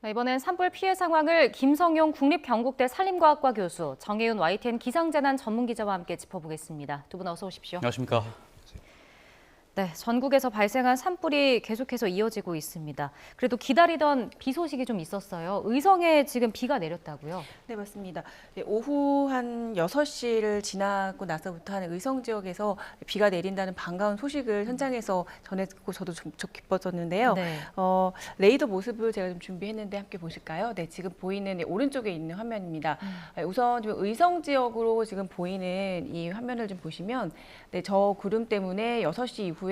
이번엔 산불 피해 상황을 김성용 국립경북대 산림과학과 교수, 정혜윤 YTN 기상재난 전문기자와 함께 짚어보겠습니다. 두 분 어서 오십시오. 안녕하십니까. 네, 전국에서 발생한 산불이 계속해서 이어지고 있습니다. 그래도 기다리던 비 소식이 좀 있었어요. 의성에 지금 비가 내렸다고요? 네, 맞습니다. 오후 한 6시를 지나고 나서부터 한 의성 지역에서 비가 내린다는 반가운 소식을 현장에서 전했고 저도 좀 기뻤었는데요. 네. 레이더 모습을 제가 좀 준비했는데 함께 보실까요? 네, 지금 보이는 오른쪽에 있는 화면입니다. 우선 좀 의성 지역으로 지금 보이는 이 화면을 좀 보시면 네, 저 구름 때문에 6시 이후에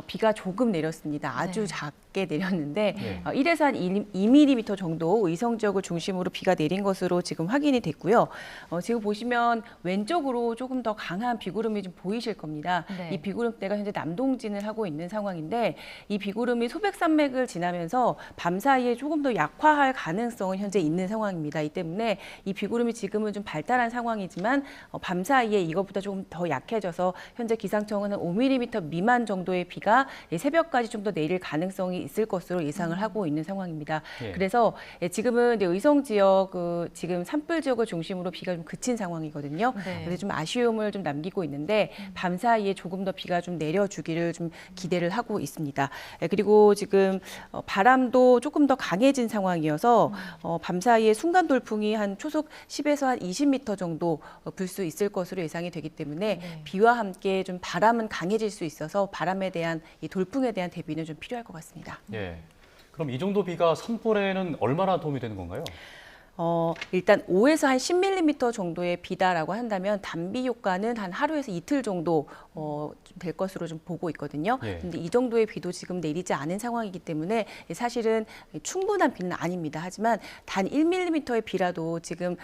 비가 조금 내렸습니다. 아주 네. 작게 내렸는데 네. 1에서 한 2mm 정도 의성 지역을 중심으로 비가 내린 것으로 지금 확인이 됐고요. 지금 보시면 왼쪽으로 조금 더 강한 비구름이 좀 보이실 겁니다. 네. 이 비구름대가 현재 남동진을 하고 있는 상황인데 이 비구름이 소백산맥을 지나면서 밤 사이에 조금 더 약화할 가능성은 현재 있는 상황입니다. 이 때문에 이 비구름이 지금은 좀 발달한 상황이지만 밤 사이에 이것보다 조금 더 약해져서 현재 기상청은 한 5mm 미만 정도의 비가 새벽까지 좀 더 내릴 가능성이 있을 것으로 예상을 하고 있는 상황입니다. 예. 그래서 지금은 이제 의성 지역 지금 산불 지역을 중심으로 비가 좀 그친 상황이거든요. 네. 그래서 좀 아쉬움을 좀 남기고 있는데 밤 사이에 조금 더 비가 좀 내려주기를 좀 기대를 하고 있습니다. 그리고 지금 바람도 조금 더 강해진 상황이어서 밤 사이에 순간 돌풍이 한 초속 10에서 한 20m 정도 불 수 있을 것으로 예상이 되기 때문에 네. 비와 함께 좀 바람은 강해질 수 있어서 바람에 대한 이 돌풍에 대한 대비는 좀 필요할 것 같습니다. 예. 그럼 이 정도 비가 산불에는 얼마나 도움이 되는 건가요? 일단 5에서 한 10mm 정도의 비다라고 한다면 단비 효과는 한 하루에서 이틀 정도 될 것으로 좀 보고 있거든요. 예. 근데 이 정도의 비도 지금 내리지 않은 상황이기 때문에 사실은 충분한 비는 아닙니다. 하지만 단 1mm의 비라도 지금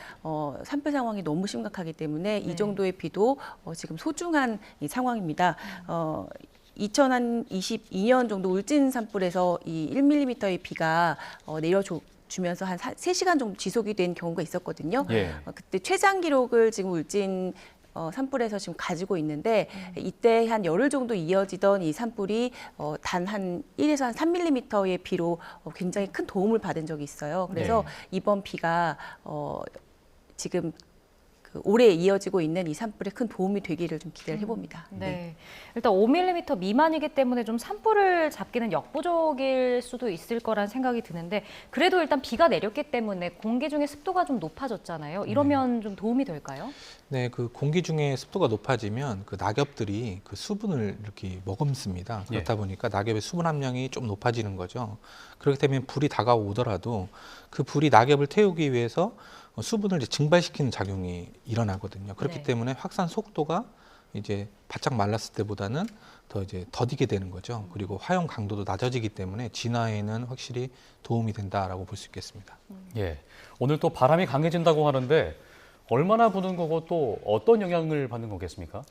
산불 상황이 너무 심각하기 때문에 네. 이 정도의 비도 지금 소중한 이 상황입니다. 2022년 정도 울진 산불에서 이 1mm의 비가 내려주면서 한 3시간 정도 지속이 된 경우가 있었거든요. 예. 그때 최장 기록을 지금 울진 산불에서 지금 가지고 있는데 이때 한 열흘 정도 이어지던 이 산불이 단 한 1에서 한 3mm의 비로 굉장히 큰 도움을 받은 적이 있어요. 그래서 이번 비가 지금 올해 이어지고 있는 이 산불에 큰 도움이 되기를 좀 기대를 해봅니다. 네. 일단 5mm 미만이기 때문에 좀 산불을 잡기는 역부족일 수도 있을 거란 생각이 드는데 그래도 일단 비가 내렸기 때문에 공기 중에 습도가 좀 높아졌잖아요. 이러면 좀 도움이 될까요? 네, 그 공기 중에 습도가 높아지면 그 낙엽들이 그 수분을 이렇게 머금습니다. 그렇다 보니까 낙엽의 수분 함량이 좀 높아지는 거죠. 그렇기 때문에 불이 다가오더라도 그 불이 낙엽을 태우기 위해서 수분을 이제 증발시키는 작용이 일어나거든요. 그렇기 네. 때문에 확산 속도가 이제 바짝 말랐을 때보다는 더 이제 더디게 되는 거죠. 그리고 화형 강도도 낮아지기 때문에 진화에는 확실히 도움이 된다라고 볼 수 있겠습니다. 예. 오늘 또 바람이 강해진다고 하는데 얼마나 부는 거고 또 어떤 영향을 받는 거겠습니까?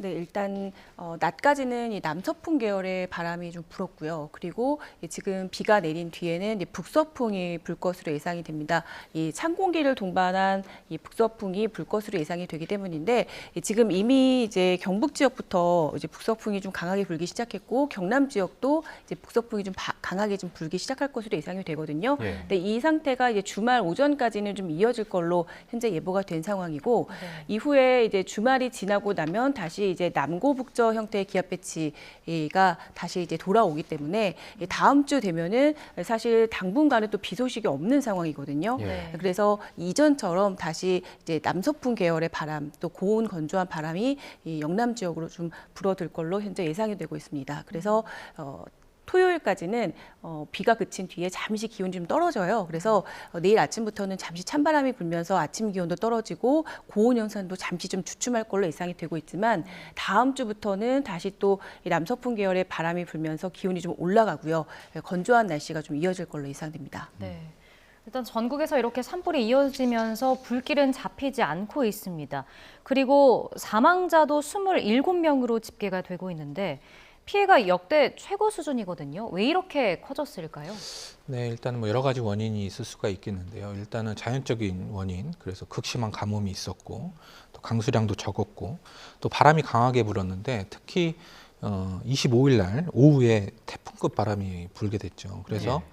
네, 일단 낮까지는 이 남서풍 계열의 바람이 좀 불었고요. 그리고 지금 비가 내린 뒤에는 북서풍이 불 것으로 예상이 됩니다. 이 찬 공기를 동반한 이 북서풍이 불 것으로 예상이 되기 때문인데 지금 이미 이제 경북 지역부터 이제 북서풍이 좀 강하게 불기 시작했고 경남 지역도 이제 북서풍이 좀 강하게 좀 불기 시작할 것으로 예상이 되거든요. 예. 근데 이 상태가 이제 주말 오전까지는 좀 이어질 걸로 현재 예보가 된 상황이고 이후에 이제 주말이 지나고 나면 다시 이제 남고북저 형태의 기압 배치가 다시 이제 돌아오기 때문에 다음 주 되면은 사실 당분간은 또 비 소식이 없는 상황이거든요. 예. 그래서 이전처럼 다시 이제 남서풍 계열의 바람 또 고온 건조한 바람이 이 영남 지역으로 좀 불어들 걸로 현재 예상이 되고 있습니다. 그래서 토요일까지는 비가 그친 뒤에 잠시 기온이 좀 떨어져요. 그래서 내일 아침부터는 잠시 찬바람이 불면서 아침 기온도 떨어지고 고온 현상도 잠시 좀 주춤할 걸로 예상이 되고 있지만 다음 주부터는 다시 또 이 남서풍 계열의 바람이 불면서 기온이 좀 올라가고요. 건조한 날씨가 좀 이어질 걸로 예상됩니다. 네. 일단 전국에서 이렇게 산불이 이어지면서 불길은 잡히지 않고 있습니다. 그리고 사망자도 27명으로 집계가 되고 있는데 피해가 역대 최고 수준이거든요. 왜 이렇게 커졌을까요? 네, 일단 뭐 여러 가지 원인이 있을 수가 있겠는데요. 일단은 자연적인 원인, 그래서 극심한 가뭄이 있었고, 또 강수량도 적었고, 또 바람이 강하게 불었는데 특히 25일 날 오후에 태풍급 바람이 불게 됐죠. 그래서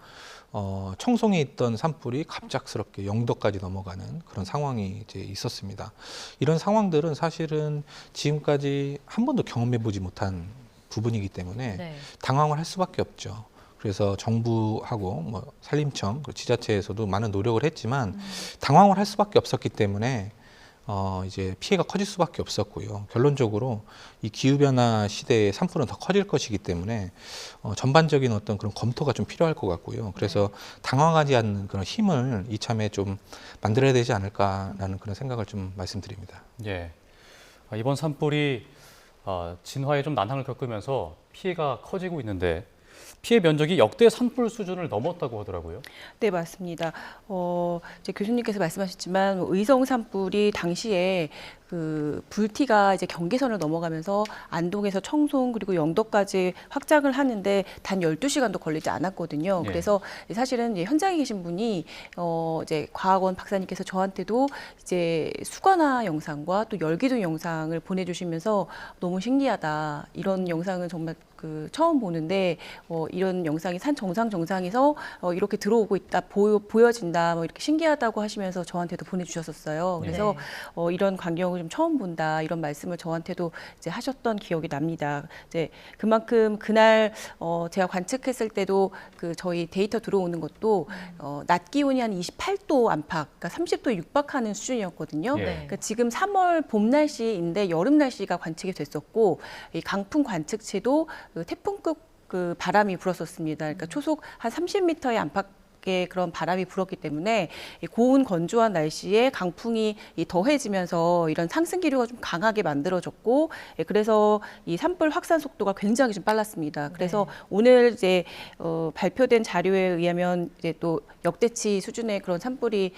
청송에 있던 산불이 갑작스럽게 영도까지 넘어가는 그런 상황이 이제 있었습니다. 이런 상황들은 사실은 지금까지 한 번도 경험해 보지 못한 부분이기 때문에 네. 당황을 할 수밖에 없죠. 그래서 정부하고 뭐 산림청, 그리고 지자체에서도 많은 노력을 했지만 당황을 할 수밖에 없었기 때문에 이제 피해가 커질 수밖에 없었고요. 결론적으로 이 기후변화 시대에 산불은 더 커질 것이기 때문에 전반적인 어떤 그런 검토가 좀 필요할 것 같고요. 그래서 당황하지 않는 그런 힘을 이참에 좀 만들어야 되지 않을까라는 그런 생각을 좀 말씀드립니다. 예. 이번 산불이 진화에 좀 난항을 겪으면서 피해가 커지고 있는데 피해 면적이 역대 산불 수준을 넘었다고 하더라고요. 네, 맞습니다. 이제 교수님께서 말씀하셨지만 의성 산불이 당시에 그 불티가 이제 경계선을 넘어가면서 안동에서 청송 그리고 영도까지 확장을 하는데 단 12시간도 걸리지 않았거든요. 예. 그래서 사실은 이제 현장에 계신 분이 이제 과학원 박사님께서 저한테도 이제 수관화 영상과 또 열기둥 영상을 보내주시면서 너무 신기하다. 이런 영상은 정말 그 처음 보는데 이런 영상이 산 정상에서 이렇게 들어오고 있다 보여진다 뭐 이렇게 신기하다고 하시면서 저한테도 보내주셨었어요. 그래서 이런 광경을 좀 처음 본다 이런 말씀을 저한테도 이제 하셨던 기억이 납니다. 이제 그만큼 그날 제가 관측했을 때도 그 저희 데이터 들어오는 것도 낮 기온이 한 28도 안팎, 그러니까 30도 육박하는 수준이었거든요. 예. 그러니까 지금 3월 봄 날씨인데 여름 날씨가 관측이 됐었고 이 강풍 관측치도 그 태풍급 그 바람이 불었었습니다. 그러니까 초속 한 30m의 안팎의 그런 바람이 불었기 때문에 이 고온 건조한 날씨에 강풍이 더해지면서 이런 상승 기류가 좀 강하게 만들어졌고, 그래서 이 산불 확산 속도가 굉장히 좀 빨랐습니다. 그래서 오늘 이제 발표된 자료에 의하면 이제 또 역대치 수준의 그런 산불이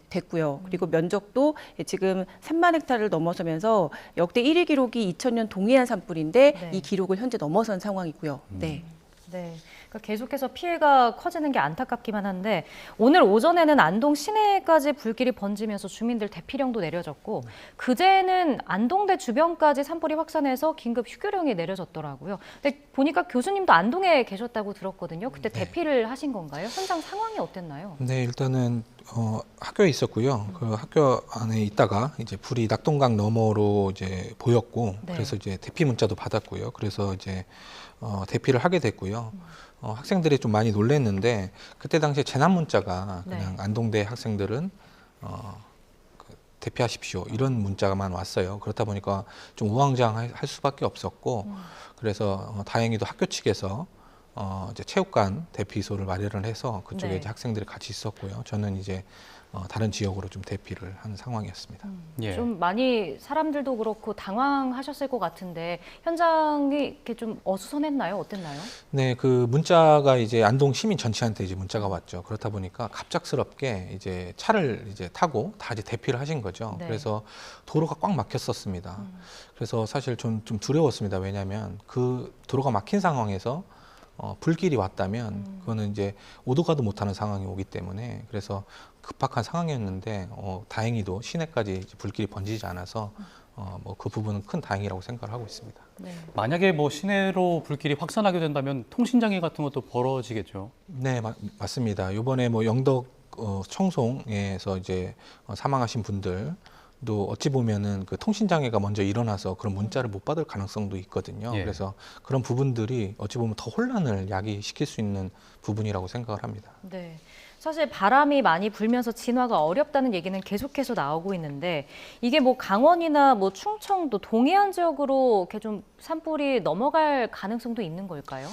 됐고요. 그리고 면적도 지금 3만 헥타르를 넘어서면서 역대 1위 기록이 2000년 동해안 산불인데 네. 이 기록을 현재 넘어선 상황이고요. 네. 네. 그러니까 계속해서 피해가 커지는 게 안타깝기만 한데 오늘 오전에는 안동 시내까지 불길이 번지면서 주민들 대피령도 내려졌고 그제는 안동대 주변까지 산불이 확산해서 긴급 휴교령이 내려졌더라고요. 근데 보니까 교수님도 안동에 계셨다고 들었거든요. 그때 대피를 하신 건가요? 현장 상황이 어땠나요? 네, 일단은 학교에 있었고요. 그 학교 안에 있다가 이제 불이 낙동강 너머로 이제 보였고, 네. 그래서 이제 대피 문자도 받았고요. 그래서 이제 대피를 하게 됐고요. 학생들이 좀 많이 놀랐는데 그때 당시에 재난 문자가 그냥 안동대 학생들은 대피하십시오 이런 문자만 왔어요. 그렇다 보니까 좀 우왕좌왕할 수밖에 없었고, 그래서 다행히도 학교 측에서 이제 체육관 대피소를 마련을 해서 그쪽에 네. 이제 학생들이 같이 있었고요. 저는 이제 다른 지역으로 좀 대피를 한 상황이었습니다. 예. 좀 많이 사람들도 그렇고 당황하셨을 것 같은데 현장이 이렇게 좀 어수선했나요? 어땠나요? 네, 그 문자가 이제 안동 시민 전체한테 이제 문자가 왔죠. 그렇다 보니까 갑작스럽게 이제 차를 이제 타고 다 이제 대피를 하신 거죠. 네. 그래서 도로가 꽉 막혔었습니다. 그래서 사실 좀 두려웠습니다. 왜냐하면 그 도로가 막힌 상황에서 불길이 왔다면 그거는 이제 오도 가도 못하는 상황이 오기 때문에 그래서 급박한 상황이었는데 다행히도 시내까지 이제 불길이 번지지 않아서 뭐 그 부분은 큰 다행이라고 생각을 하고 있습니다. 네. 만약에 뭐 시내로 불길이 확산하게 된다면 통신장애 같은 것도 벌어지겠죠. 네, 맞습니다. 이번에 뭐 영덕 청송에서 이제 사망하신 분들 또 어찌 보면은 그 통신 장애가 먼저 일어나서 그런 문자를 못 받을 가능성도 있거든요. 예. 그래서 그런 부분들이 어찌 보면 더 혼란을 야기시킬 수 있는 부분이라고 생각을 합니다. 네. 사실 바람이 많이 불면서 진화가 어렵다는 얘기는 계속해서 나오고 있는데 이게 뭐 강원이나 뭐 충청도 동해안 지역으로 이렇게 좀 산불이 넘어갈 가능성도 있는 걸까요?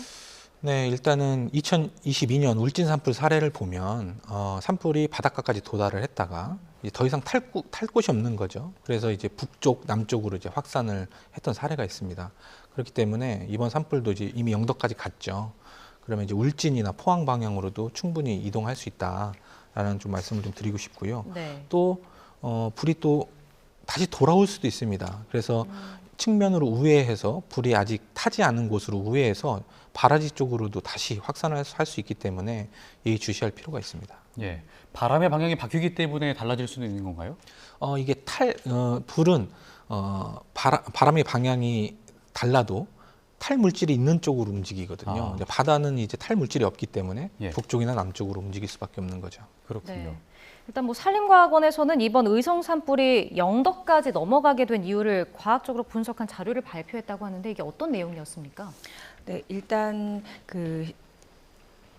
네, 일단은 2022년 울진 산불 사례를 보면 산불이 바닷가까지 도달을 했다가 이제 더 이상 탈 곳이 없는 거죠. 그래서 이제 북쪽, 남쪽으로 이제 확산을 했던 사례가 있습니다. 그렇기 때문에 이번 산불도 이제 이미 영덕까지 갔죠. 그러면 이제 울진이나 포항 방향으로도 충분히 이동할 수 있다라는 좀 말씀을 좀 드리고 싶고요. 네. 또 불이 또 다시 돌아올 수도 있습니다. 그래서 측면으로 우회해서 불이 아직 타지 않은 곳으로 우회해서 발아지 쪽으로도 다시 확산을 할 수 있기 때문에 예의주시할 필요가 있습니다. 예. 바람의 방향이 바뀌기 때문에 달라질 수도 있는 건가요? 이게 불은 바람의 방향이 달라도 탈 물질이 있는 쪽으로 움직이거든요. 아. 이제 바다는 이제 탈 물질이 없기 때문에 예. 북쪽이나 남쪽으로 움직일 수밖에 없는 거죠. 그렇군요. 네. 일단 뭐 산림과학원에서는 이번 의성 산불이 영덕까지 넘어가게 된 이유를 과학적으로 분석한 자료를 발표했다고 하는데 이게 어떤 내용이었습니까? 네, 일단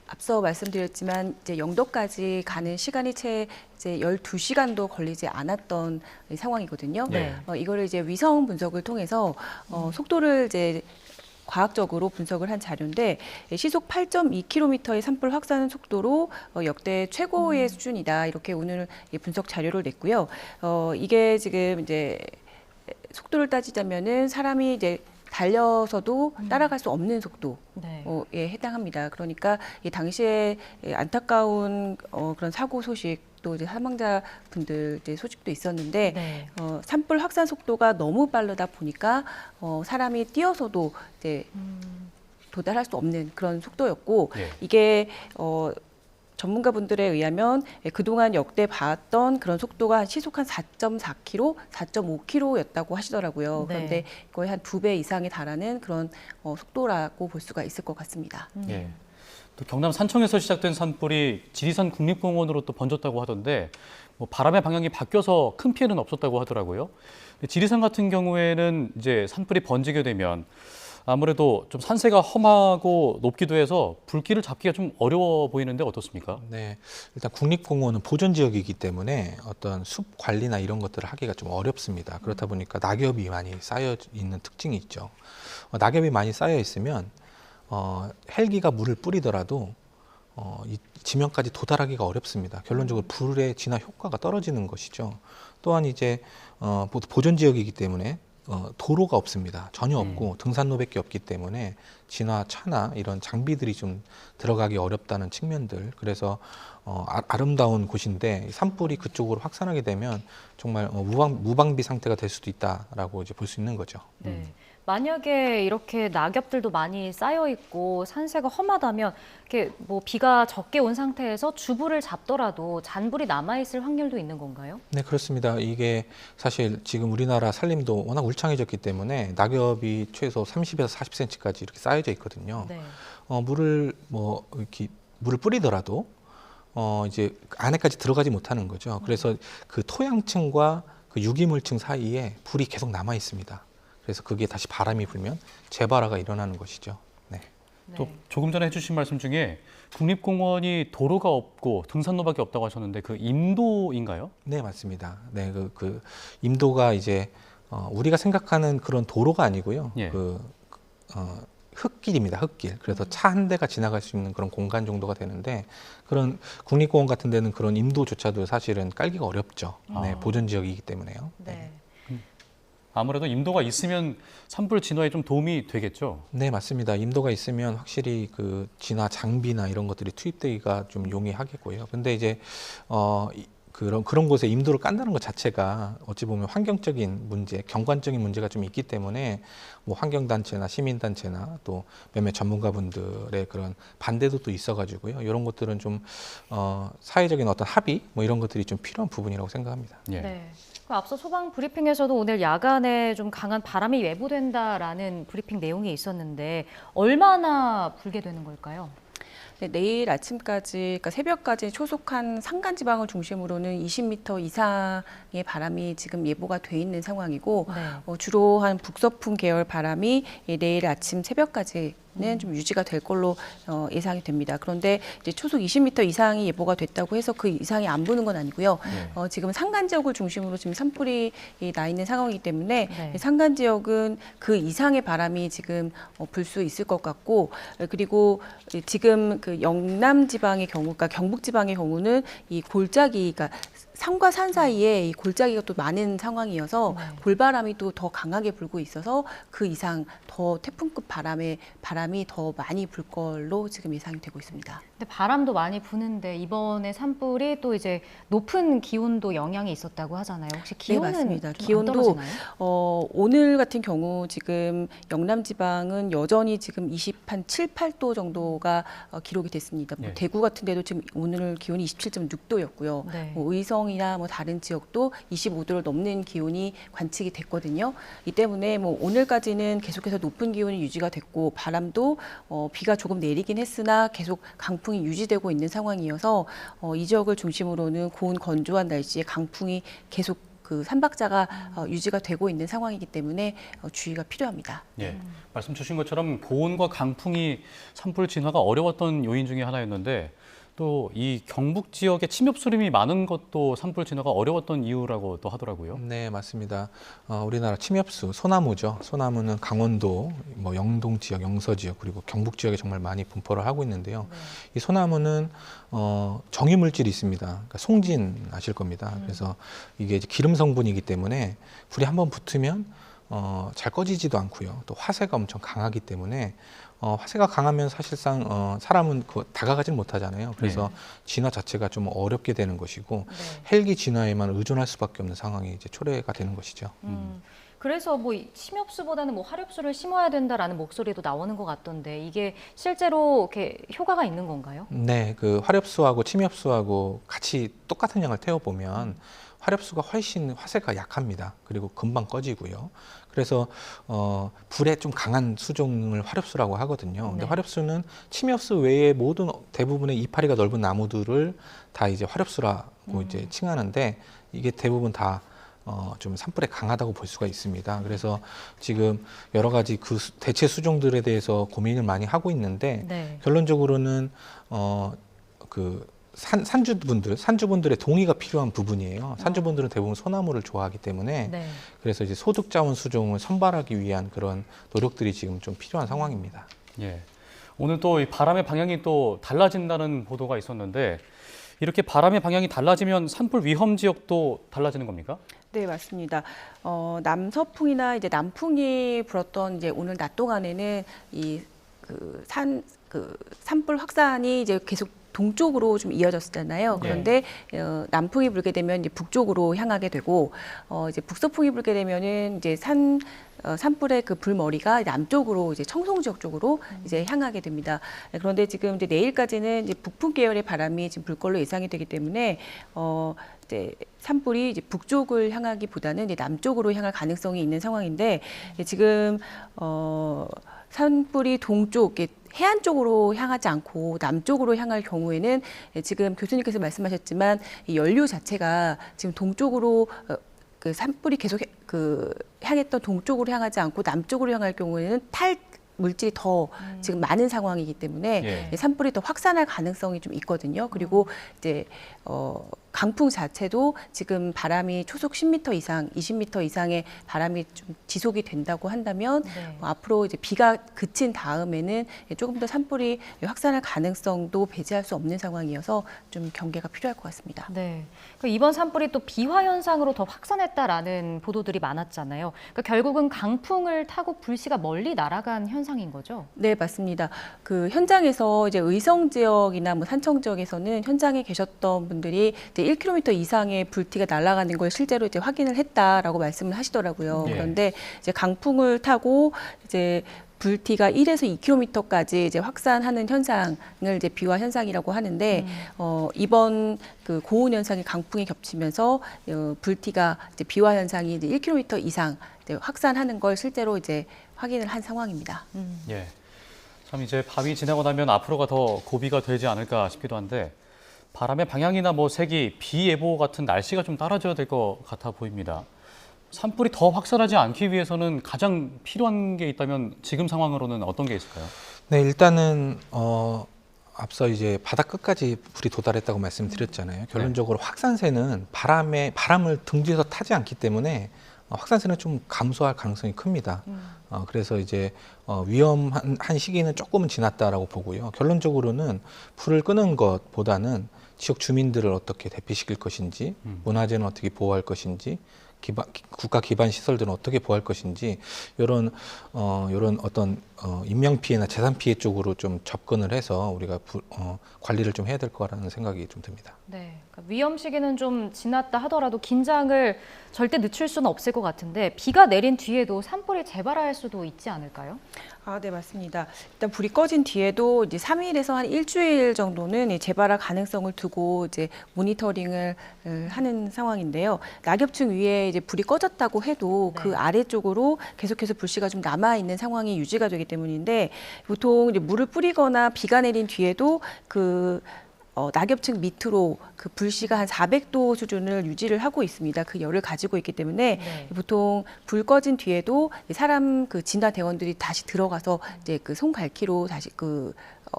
앞서 말씀드렸지만 이제 영덕까지 가는 시간이 채 이제 12시간도 걸리지 않았던 상황이거든요. 네. 이거를 이제 위성 분석을 통해서 속도를 이제 과학적으로 분석을 한 자료인데 시속 8.2km의 산불 확산 속도로 역대 최고의 수준이다 이렇게 오늘 분석 자료를 냈고요. 이게 지금 이제 속도를 따지자면은 사람이 이제 달려서도 따라갈 수 없는 속도에 네. 해당합니다. 그러니까 이 당시에 안타까운 그런 사고 소식 또 이제 사망자분들 이제 소식도 있었는데 네. 산불 확산 속도가 너무 빠르다 보니까 사람이 뛰어서도 이제 도달할 수 없는 그런 속도였고 예. 이게 전문가분들에 의하면 그동안 역대 봤던 그런 속도가 시속 한 4.4km, 4.5km였다고 하시더라고요. 네. 그런데 거의 한 2배 이상에 달하는 그런 속도라고 볼 수가 있을 것 같습니다. 예. 또 경남 산청에서 시작된 산불이 지리산 국립공원으로 또 번졌다고 하던데 뭐 바람의 방향이 바뀌어서 큰 피해는 없었다고 하더라고요. 근데 지리산 같은 경우에는 이제 산불이 번지게 되면 아무래도 좀 산세가 험하고 높기도 해서 불길을 잡기가 좀 어려워 보이는데 어떻습니까? 네, 일단 국립공원은 보전 지역이기 때문에 어떤 숲 관리나 이런 것들을 하기가 좀 어렵습니다. 그렇다 보니까 낙엽이 많이 쌓여 있는 특징이 있죠. 낙엽이 많이 쌓여 있으면 헬기가 물을 뿌리더라도 이 지면까지 도달하기가 어렵습니다. 결론적으로 불의 진화 효과가 떨어지는 것이죠. 또한 이제 보전 지역이기 때문에 도로가 없습니다. 전혀 없고 등산로밖에 없기 때문에 진화 차나 이런 장비들이 좀 들어가기 어렵다는 측면들. 그래서 아름다운 곳인데 산불이 그쪽으로 확산하게 되면 정말 무방비 상태가 될 수도 있다라고 이제 볼 수 있는 거죠. 네. 만약에 이렇게 낙엽들도 많이 쌓여 있고 산세가 험하다면 이렇게 뭐 비가 적게 온 상태에서 주불을 잡더라도 잔불이 남아 있을 확률도 있는 건가요? 네, 그렇습니다. 이게 사실 지금 우리나라 산림도 워낙 울창해졌기 때문에 낙엽이 최소 30에서 40cm까지 이렇게 쌓여져 있거든요. 네. 물을 이렇게 물을 뿌리더라도 이제 안에까지 들어가지 못하는 거죠. 그래서 그 토양층과 그 유기물층 사이에 불이 계속 남아 있습니다. 그래서 그게 다시 바람이 불면 재발화가 일어나는 것이죠. 네. 또 조금 전에 해주신 말씀 중에 국립공원이 도로가 없고 등산로밖에 없다고 하셨는데 그 임도인가요? 네, 맞습니다. 네, 그 임도가 이제 우리가 생각하는 그런 도로가 아니고요. 예. 흙길입니다. 흙길. 그래서 차 한 대가 지나갈 수 있는 그런 공간 정도가 되는데 그런 국립공원 같은 데는 그런 임도조차도 사실은 깔기가 어렵죠. 네, 보전 지역이기 때문에요. 네. 아무래도 임도가 있으면 산불 진화에 좀 도움이 되겠죠? 네, 맞습니다. 임도가 있으면 확실히 그 진화 장비나 이런 것들이 투입되기가 좀 용이하겠고요. 근데 이제 그런 곳에 임도를 깐다는 것 자체가 어찌 보면 환경적인 문제, 경관적인 문제가 좀 있기 때문에 뭐 환경단체나 시민단체나 또 몇몇 전문가분들의 그런 반대도 또 있어가지고요. 이런 것들은 좀 사회적인 어떤 합의 뭐 이런 것들이 좀 필요한 부분이라고 생각합니다. 예. 네. 앞서 소방 브리핑에서도 오늘 야간에 좀 강한 바람이 예보된다라는 브리핑 내용이 있었는데 얼마나 불게 되는 걸까요? 네, 내일 아침까지, 그러니까 새벽까지 초속한 산간지방을 중심으로는 20m 이상의 바람이 지금 예보가 돼 있는 상황이고 네. 주로 한 북서풍 계열 바람이 내일 아침 새벽까지 좀 유지가 될 걸로 예상이 됩니다. 그런데 이제 초속 20m 이상이 예보가 됐다고 해서 그 이상이 안 부는 건 아니고요. 지금 산간 지역을 중심으로 지금 산불이 나 있는 상황이기 때문에 네. 산간 지역은 그 이상의 바람이 지금 불 수 있을 것 같고 그리고 지금 그 영남 지방의 경우, 그러니까 경북 지방의 경우는 이 골짜기, 그러니까 산과 산 사이에 이 골짜기가 또 많은 상황이어서 볼바람이 또 더 강하게 불고 있어서 그 이상 더 태풍급 바람이 더 많이 불 걸로 지금 예상이 되고 있습니다. 근데 바람도 많이 부는데 이번에 산불이 또 이제 높은 기온도 영향이 있었다고 하잖아요. 혹시 기온은 네, 맞습니다. 좀 기온도 안 떨어지나요? 오늘 같은 경우 지금 영남 지방은 여전히 지금 7, 8도 정도가 기록이 됐습니다. 뭐 예. 대구 같은 데도 지금 오늘 기온이 27.6도였고요. 네. 뭐 의성 강릉이나 뭐 다른 지역도 25도를 넘는 기온이 관측이 됐거든요. 이 때문에 뭐 오늘까지는 계속해서 높은 기온이 유지가 됐고 바람도 비가 조금 내리긴 했으나 계속 강풍이 유지되고 있는 상황이어서 이 지역을 중심으로는 고온 건조한 날씨에 강풍이 계속 그 삼박자가 유지가 되고 있는 상황이기 때문에 주의가 필요합니다. 예, 말씀 주신 것처럼 고온과 강풍이 산불 진화가 어려웠던 요인 중에 하나였는데 또 이 경북 지역에 침엽수림이 많은 것도 산불 진화가 어려웠던 이유라고 또 하더라고요. 네, 맞습니다. 우리나라 침엽수, 소나무죠. 소나무는 강원도, 뭐 영동 지역, 영서 지역, 그리고 경북 지역에 정말 많이 분포를 하고 있는데요. 이 소나무는 정유 물질이 있습니다. 그러니까 송진 아실 겁니다. 그래서 이게 이제 기름 성분이기 때문에 불이 한번 붙으면 잘 꺼지지도 않고요. 또 화세가 엄청 강하기 때문에 화세가 강하면 사실상 사람은 다가가질 못하잖아요. 그래서 진화 자체가 좀 어렵게 되는 것이고 헬기 진화에만 의존할 수밖에 없는 상황이 이제 초래가 되는 것이죠. 그래서 뭐 침엽수보다는 뭐 화렵수를 심어야 된다라는 목소리도 나오는 것 같던데 이게 실제로 이렇게 효과가 있는 건가요? 네, 그 화렵수하고 침엽수하고 같이 똑같은 양을 태워보면 화렵수가 훨씬 화세가 약합니다. 그리고 금방 꺼지고요. 그래서 불에 좀 강한 수종을 화렵수라고 하거든요. 근데 화렵수는 침엽수 외에 모든 대부분의 이파리가 넓은 나무들을 다 이제 화렵수라고 이제 칭하는데 이게 대부분 다 좀 산불에 강하다고 볼 수가 있습니다. 그래서 지금 여러 가지 그 대체 수종들에 대해서 고민을 많이 하고 있는데 결론적으로는 그 산주분들의 동의가 필요한 부분이에요. 산주분들은 대부분 소나무를 좋아하기 때문에 그래서 이제 소득 자원 수종을 선발하기 위한 그런 노력들이 지금 좀 필요한 상황입니다. 예. 오늘 또 이 바람의 방향이 또 달라진다는 보도가 있었는데 이렇게 바람의 방향이 달라지면 산불 위험 지역도 달라지는 겁니까? 네, 맞습니다. 남서풍이나 이제 남풍이 불었던 이제 오늘 낮 동안에는 이 산불 확산이 이제 계속 동쪽으로 좀 이어졌잖아요. 그런데 남풍이 불게 되면 이제 북쪽으로 향하게 되고 이제 북서풍이 불게 되면은 이제 산불의 그 불머리가 남쪽으로 이제 청송 지역 쪽으로 이제 향하게 됩니다. 그런데 지금 이제 내일까지는 이제 북풍 계열의 바람이 지금 불 걸로 예상이 되기 때문에 이제 산불이 이제 북쪽을 향하기보다는 이제 남쪽으로 향할 가능성이 있는 상황인데 지금 산불이 동쪽 해안 쪽으로 향하지 않고 남쪽으로 향할 경우에는 지금 교수님께서 말씀하셨지만 이 연료 자체가 지금 동쪽으로 그 산불이 계속 향했던 동쪽으로 향하지 않고 남쪽으로 향할 경우에는 탈 물질이 더 지금 많은 상황이기 때문에 산불이 더 확산할 가능성이 좀 있거든요. 그리고 이제 강풍 자체도 지금 바람이 초속 10m 이상, 20m 이상의 바람이 좀 지속이 된다고 한다면 앞으로 이제 비가 그친 다음에는 조금 더 산불이 확산할 가능성도 배제할 수 없는 상황이어서 좀 경계가 필요할 것 같습니다. 네. 이번 산불이 또 비화 현상으로 더 확산했다라는 보도들이 많았잖아요. 그러니까 결국은 강풍을 타고 불씨가 멀리 날아간 현상인 거죠? 네, 맞습니다. 그 현장에서 이제 의성 지역이나 뭐 산청 지역에서는 현장에 계셨던 분들이 이제 1km 이상의 불티가 날아가는 걸 실제로 이제 확인을 했다라고 말씀을 하시더라고요. 그런데 이제 강풍을 타고 이제 불티가 1에서 2km까지 이제 확산하는 현상을 이제 비화 현상이라고 하는데 이번 그 고온 현상이 강풍이 겹치면서 불티가 이제 비화 현상이 이제 1km 이상 이제 확산하는 걸 실제로 이제 확인을 한 상황입니다. 예. 참 이제 밤이 지나고 나면 앞으로가 더 고비가 되지 않을까 싶기도 한데 바람의 방향이나 뭐 색이 비 예보 같은 날씨가 좀 따라줘야 될 것 같아 보입니다. 산불이 더 확산하지 않기 위해서는 가장 필요한 게 있다면 지금 상황으로는 어떤 게 있을까요? 네, 일단은 앞서 이제 바닥 끝까지 불이 도달했다고 말씀드렸잖아요. 결론적으로 확산세는 바람을 등 뒤에서 타지 않기 때문에 확산세는 좀 감소할 가능성이 큽니다. 그래서 이제 위험한 시기는 조금은 지났다라고 보고요. 결론적으로는 불을 끄는 것보다는 지역 주민들을 어떻게 대피시킬 것인지, 문화재는 어떻게 보호할 것인지, 국가 기반 시설들은 어떻게 보호할 것인지 이런 어떤 인명 피해나 재산 피해 쪽으로 좀 접근을 해서 우리가 관리를 좀 해야 될 거라는 생각이 좀 듭니다. 네, 그러니까 위험 시기는 좀 지났다 하더라도 긴장을 절대 늦출 수는 없을 것 같은데 비가 내린 뒤에도 산불이 재발할 수도 있지 않을까요? 네, 맞습니다. 일단 불이 꺼진 뒤에도 이제 3일에서 한 일주일 정도는 이 재발할 가능성을 두고 이제 모니터링을 하는 상황인데요. 낙엽층 위에 이제 불이 꺼졌다고 해도 네. 그 아래쪽으로 계속해서 불씨가 좀 남아 있는 상황이 유지가 되기 때문인데 보통 이제 물을 뿌리거나 비가 내린 뒤에도 낙엽층 밑으로 그 불씨가 한 400도 수준을 유지를 하고 있습니다. 그 열을 가지고 있기 때문에 네. 보통 불 꺼진 뒤에도 사람 그 진화 대원들이 다시 들어가서 이제 그 손갈퀴로 다시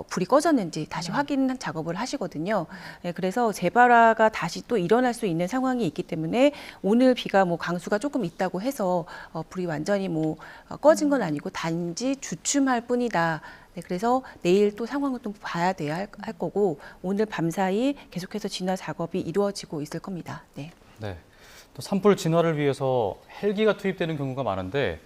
불이 꺼졌는지 다시 확인 작업을 하시거든요. 네, 그래서 재발화가 다시 또 일어날 수 있는 상황이 있기 때문에 오늘 비가 뭐 강수가 조금 있다고 해서 불이 완전히 꺼진 건 아니고 단지 주춤할 뿐이다. 네, 그래서 내일 또 상황을 좀 봐야 돼야 할 거고 오늘 밤사이 계속해서 진화 작업이 이루어지고 있을 겁니다. 네. 네. 또 산불 진화를 위해서 헬기가 투입되는 경우가 많은데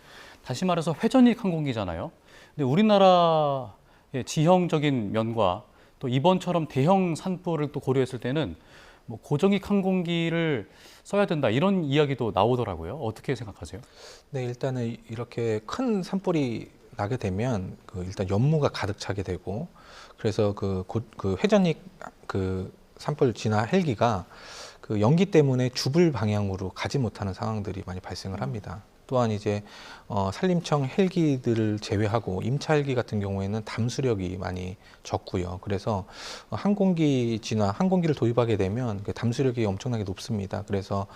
다시 말해서 회전익 항공기잖아요. 근데 우리나라의 지형적인 면과 또 이번처럼 대형 산불을 또 고려했을 때는 뭐 고정익 항공기를 써야 된다 이런 이야기도 나오더라고요. 어떻게 생각하세요? 네, 일단은 이렇게 큰 산불이 나게 되면 일단 연무가 가득 차게 되고 그래서 그 회전익 산불 진화 헬기가 그 연기 때문에 주불 방향으로 가지 못하는 상황들이 많이 발생을 합니다. 또한 이제 산림청 헬기들을 제외하고 임차 헬기 같은 경우에는 담수력이 많이 적고요. 그래서 항공기를 도입하게 되면 그 담수력이 엄청나게 높습니다. 그래서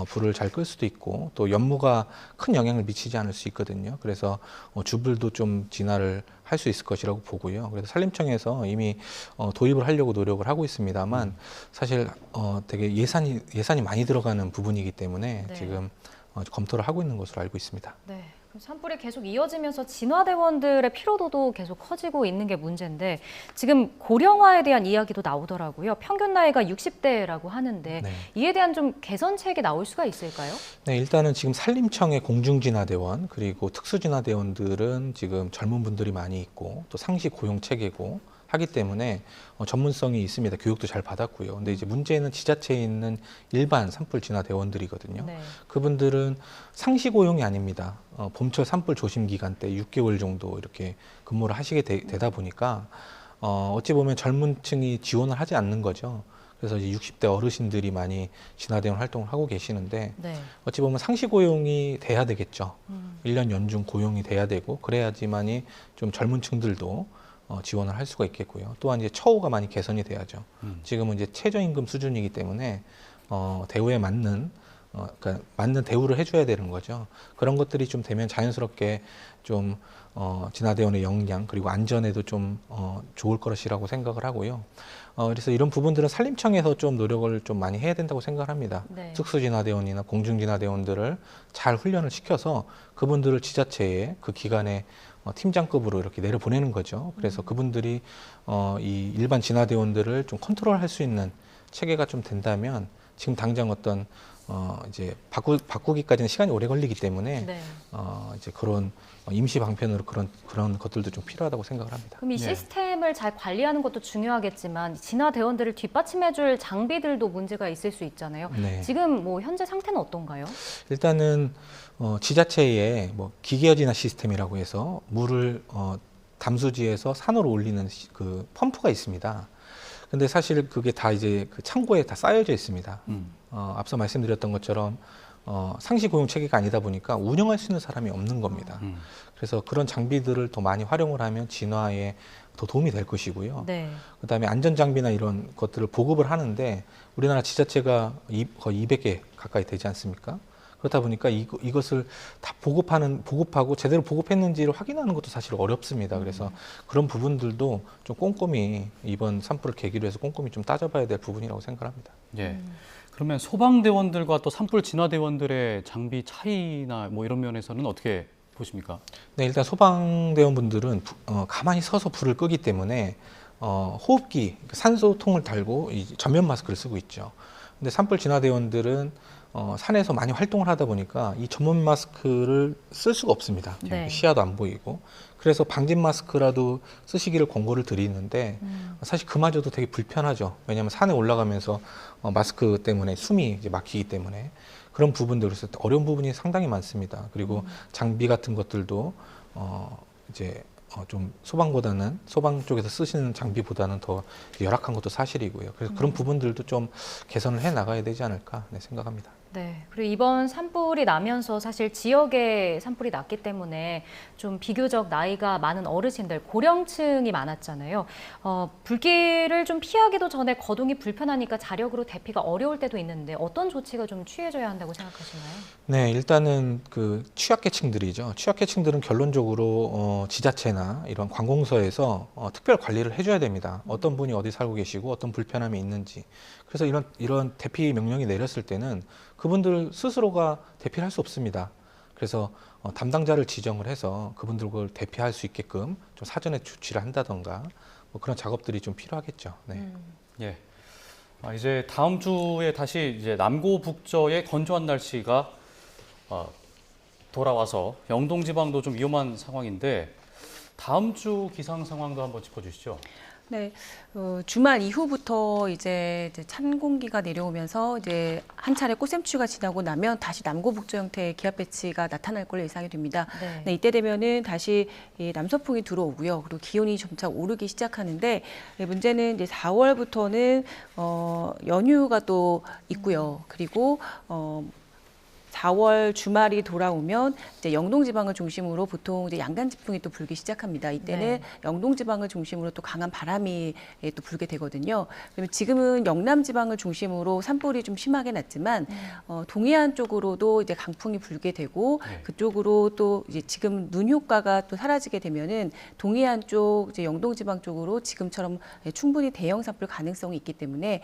불을 잘 끌 수도 있고 또 연무가 큰 영향을 미치지 않을 수 있거든요. 그래서 주불도 좀 진화를 할 수 있을 것이라고 보고요. 그래서 산림청에서 이미 도입을 하려고 노력을 하고 있습니다만 사실 되게 예산이 많이 들어가는 부분이기 때문에 네. 지금 검토를 하고 있는 것으로 알고 있습니다. 네. 그럼 산불이 계속 이어지면서 진화대원들의 피로도도 계속 커지고 있는 게 문제인데 지금 고령화에 대한 이야기도 나오더라고요. 평균 나이가 60대라고 하는데 네. 이에 대한 좀 개선책이 나올 수가 있을까요? 네, 일단은 지금 산림청의 공중진화대원 그리고 특수진화대원들은 지금 젊은 분들이 많이 있고 또 상시 고용 체계고 하기 때문에 전문성이 있습니다. 교육도 잘 받았고요. 근데 이제 문제는 지자체에 있는 일반 산불 진화 대원들이거든요. 네. 그분들은 상시 고용이 아닙니다. 봄철 산불 조심 기간 때 6개월 정도 이렇게 근무를 하시게 되다 보니까 어찌 보면 젊은 층이 지원을 하지 않는 거죠. 그래서 이제 60대 어르신들이 많이 진화대원 활동을 하고 계시는데 네. 어찌 보면 상시 고용이 돼야 되겠죠. 1년 연중 고용이 돼야 되고 그래야지만이 좀 젊은 층들도 지원을 할 수가 있겠고요. 또한 이제 처우가 많이 개선이 돼야죠. 지금은 이제 최저임금 수준이기 때문에 대우에 맞는 그러니까 맞는 대우를 해줘야 되는 거죠. 그런 것들이 좀 되면 자연스럽게 좀 진화대원의 역량 그리고 안전에도 좀 좋을 것이라고 생각을 하고요. 그래서 이런 부분들은 산림청에서 좀 노력을 좀 많이 해야 된다고 생각을 합니다. 네. 특수진화대원이나 공중진화대원들을 잘 훈련을 시켜서 그분들을 지자체에 그 기관에 팀장급으로 이렇게 내려보내는 거죠. 그래서 그분들이 이 일반 진화대원들을 좀 컨트롤할 수 있는 체계가 좀 된다면 지금 당장 어떤 이제 바꾸기까지는 시간이 오래 걸리기 때문에 네. 이제 그런 임시 방편으로 그런 것들도 좀 필요하다고 생각을 합니다. 그럼 이 네. 시스템을 잘 관리하는 것도 중요하겠지만 진화대원들을 뒷받침해줄 장비들도 문제가 있을 수 있잖아요. 네. 지금 뭐 현재 상태는 어떤가요? 일단은 지자체에 뭐 기계진화 시스템이라고 해서 물을 담수지에서 산으로 올리는 그 펌프가 있습니다. 근데 사실 그게 다 이제 그 창고에 다 쌓여져 있습니다. 앞서 말씀드렸던 것처럼 상시 고용 체계가 아니다 보니까 운영할 수 있는 사람이 없는 겁니다. 그래서 그런 장비들을 더 많이 활용을 하면 진화에 더 도움이 될 것이고요. 네. 그다음에 안전장비나 이런 것들을 보급을 하는데 우리나라 지자체가 거의 200개 가까이 되지 않습니까? 그렇다 보니까 이것을 다 보급하고 제대로 보급했는지를 확인하는 것도 사실 어렵습니다. 그래서 그런 부분들도 좀 꼼꼼히 이번 산불을 계기로 해서 꼼꼼히 좀 따져봐야 될 부분이라고 생각합니다. 예. 그러면 소방대원들과 또 산불 진화대원들의 장비 차이나 뭐 이런 면에서는 어떻게 보십니까? 네, 일단 소방대원분들은 가만히 서서 불을 끄기 때문에 호흡기, 산소통을 달고 이 전면 마스크를 쓰고 있죠. 근데 산불 진화대원들은 산에서 많이 활동을 하다 보니까 이 전문 마스크를 쓸 수가 없습니다. 네. 시야도 안 보이고. 그래서 방진 마스크라도 쓰시기를 권고를 드리는데 사실 그마저도 되게 불편하죠. 왜냐하면 산에 올라가면서 마스크 때문에 숨이 이제 막히기 때문에 그런 부분들에서 어려운 부분이 상당히 많습니다. 그리고 장비 같은 것들도 이제 좀 소방 쪽에서 쓰시는 장비보다는 더 열악한 것도 사실이고요. 그래서 그런 부분들도 좀 개선을 해 나가야 되지 않을까 생각합니다. 네. 그리고 이번 산불이 나면서 사실 지역에 산불이 났기 때문에 좀 비교적 나이가 많은 어르신들, 고령층이 많았잖아요. 불길을 좀 피하기도 전에 거동이 불편하니까 자력으로 대피가 어려울 때도 있는데 어떤 조치가 좀 취해져야 한다고 생각하시나요? 네, 일단은 그 취약계층들이죠. 취약계층들은 결론적으로 지자체나 이런 관공서에서 특별 관리를 해줘야 됩니다. 어떤 분이 어디 살고 계시고 어떤 불편함이 있는지. 그래서 이런 대피 명령이 내렸을 때는 그분들 스스로가 대피를 할 수 없습니다. 그래서 담당자를 지정을 해서 그분들을 대피할 수 있게끔 좀 사전에 조치를 한다던가 뭐 그런 작업들이 좀 필요하겠죠. 네. 예. 이제 다음 주에 다시 이제 남고 북저의 건조한 날씨가 돌아와서 영동 지방도 좀 위험한 상황인데 다음 주 기상 상황도 한번 짚어주시죠. 네, 주말 이후부터 이제 찬 공기가 내려오면서 이제 한 차례 꽃샘추위가 지나고 나면 다시 남고북저 형태의 기압 배치가 나타날 걸로 예상이 됩니다. 네. 네, 이때 되면은 다시 이 남서풍이 들어오고요. 그리고 기온이 점차 오르기 시작하는데 문제는 이제 4월부터는 연휴가 또 있고요. 그리고 4월 주말이 돌아오면 이제 영동 지방을 중심으로 보통 이제 양간 지풍이 또 불기 시작합니다. 이때는 네. 영동 지방을 중심으로 또 강한 바람이 또 불게 되거든요. 그러면 지금은 영남 지방을 중심으로 산불이 좀 심하게 났지만 동해안 쪽으로도 이제 강풍이 불게 되고 네. 그쪽으로 또 이제 지금 눈 효과가 또 사라지게 되면은 동해안 쪽 이제 영동 지방 쪽으로 지금처럼 충분히 대형 산불 가능성이 있기 때문에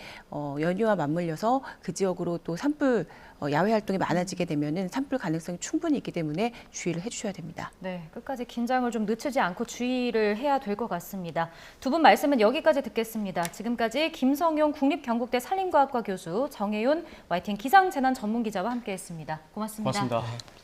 연휴와 맞물려서 그 지역으로 또 산불 야외 활동이 많아지게 되면은 산불 가능성이 충분히 있기 때문에 주의를 해주셔야 됩니다. 네, 끝까지 긴장을 좀 늦추지 않고 주의를 해야 될 것 같습니다. 두 분 말씀은 여기까지 듣겠습니다. 지금까지 김성용 국립경북대 산림과학과 교수, 정혜윤 YTN 기상재난 전문기자와 함께했습니다. 고맙습니다. 고맙습니다.